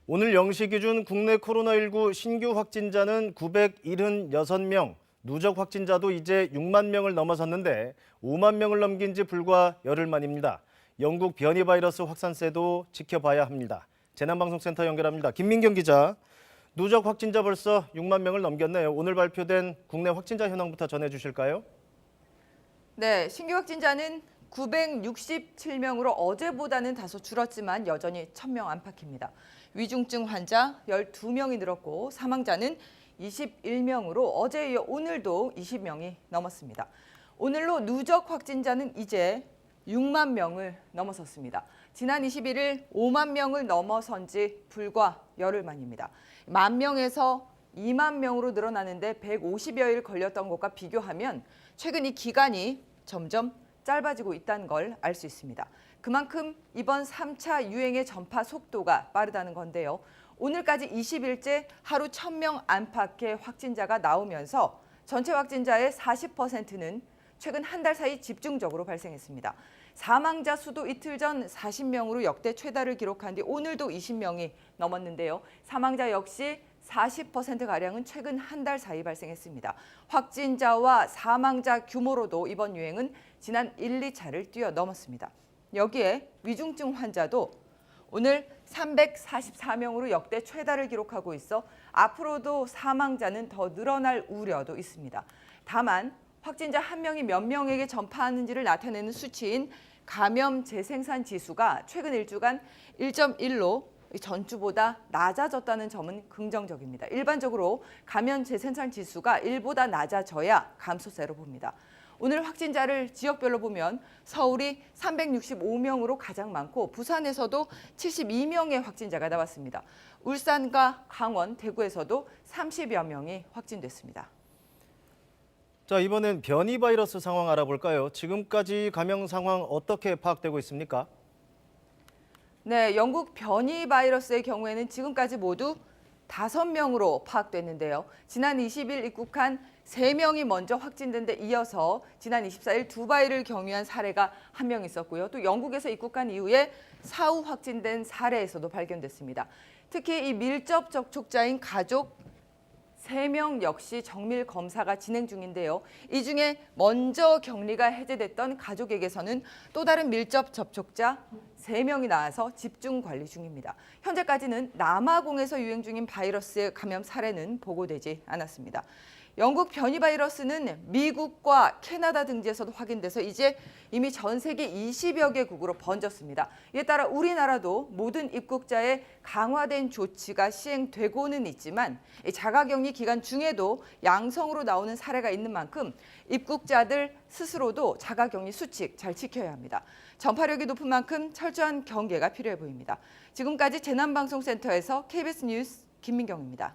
오늘 0시 기준 국내 코로나19 신규 확진자는 976명, 누적 확진자도 이제 6만 명을 넘어섰는데 5만 명을 넘긴 지 불과 열흘 만입니다. 영국 변이 바이러스 확산세도 지켜봐야 합니다. 재난방송센터 연결합니다. 김민경 기자, 누적 확진자 벌써 6만 명을 넘겼네요. 오늘 발표된 국내 확진자 현황부터 전해주실까요? 네, 신규 확진자는 967명으로 어제보다는 다소 줄었지만 여전히 1,000명 안팎입니다. 위중증 환자 12명이 늘었고 사망자는 21명으로 어제에 이어 오늘도 20명이 넘었습니다. 오늘로 누적 확진자는 이제 6만 명을 넘어섰습니다. 지난 21일 5만 명을 넘어선 지 불과 열흘 만입니다. 1만 명에서 2만 명으로 늘어나는데 150여일 걸렸던 것과 비교하면 최근 이 기간이 점점 짧아지고 있다는 걸 알 수 있습니다. 그만큼 이번 3차 유행의 전파 속도가 빠르다는 건데요. 오늘까지 20일째 하루 1,000명 안팎의 확진자가 나오면서 전체 확진자의 40%는 최근 한 달 사이 집중적으로 발생했습니다. 사망자 수도 이틀 전 40명으로 역대 최다를 기록한 뒤 오늘도 20명이 넘었는데요. 사망자 역시 40%가량은 최근 한 달 사이 발생했습니다. 확진자와 사망자 규모로도 이번 유행은 지난 1, 2차를 뛰어넘었습니다. 여기에 위중증 환자도 오늘 344명으로 역대 최다를 기록하고 있어 앞으로도 사망자는 더 늘어날 우려도 있습니다. 다만 확진자 한 명이 몇 명에게 전파하는지를 나타내는 수치인 감염 재생산 지수가 최근 일주간 1.1로 전주보다 낮아졌다는 점은 긍정적입니다. 일반적으로 감염 재생산 지수가 1보다 낮아져야 감소세로 봅니다. 오늘 확진자를 지역별로 보면 서울이 365명으로 가장 많고 부산에서도 72명의 확진자가 나왔습니다. 울산과 강원, 대구에서도 30여 명이 확진됐습니다. 자, 이번엔 변이 바이러스 상황 알아볼까요? 지금까지 감염 상황 어떻게 파악되고 있습니까? 네, 영국 변이 바이러스의 경우에는 지금까지 모두 5명으로 파악됐는데요. 지난 20일 입국한 3명이 먼저 확진된 데 이어서 지난 24일 두바이를 경유한 사례가 1명 있었고요. 또 영국에서 입국한 이후에 사후 확진된 사례에서도 발견됐습니다. 특히 이 밀접 접촉자인 가족 3명 역시 정밀 검사가 진행 중인데요. 이 중에 먼저 격리가 해제됐던 가족에게서는 또 다른 밀접 접촉자 3명이 나와서 집중 관리 중입니다. 현재까지는 남아공에서 유행 중인 바이러스의 감염 사례는 보고되지 않았습니다. 영국 변이 바이러스는 미국과 캐나다 등지에서도 확인돼서 이제 이미 전 세계 20여 개국으로 번졌습니다. 이에 따라 우리나라도 모든 입국자의 강화된 조치가 시행되고는 있지만 자가격리 기간 중에도 양성으로 나오는 사례가 있는 만큼 입국자들 스스로도 자가격리 수칙 잘 지켜야 합니다. 전파력이 높은 만큼 철저한 경계가 필요해 보입니다. 지금까지 재난방송센터에서 KBS 뉴스 김민경입니다.